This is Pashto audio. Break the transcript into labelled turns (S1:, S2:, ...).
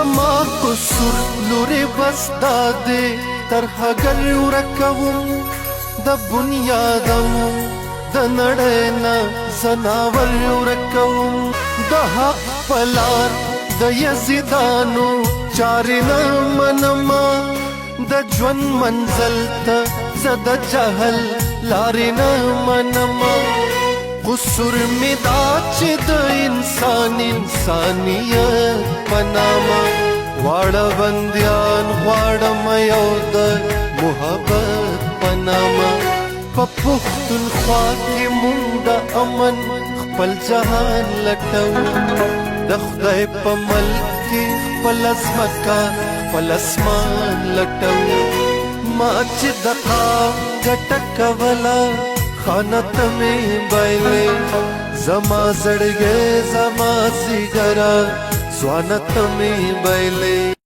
S1: زما قصور لوري بس دادې تر هګر ورکوم د بنیادم د نړۍ نه زناور ورکوم د حق پلار د یزیدانو چارې نه منما د ژوند منزل ته زه د جهل لارې نه منما قصور می دا چې د انسانیت په نامه واړه بندیان غواړم یو د محبت په نامه په پښتونخوا کې مونږ د امن خپل جهان لټو د خدای په ملک کې خپل ځمکه خپل اسمان لټو ما چې د قام ګټه کوله خانت میں بیلے زما زڑگے زما زیگرا سوانت میں بیلے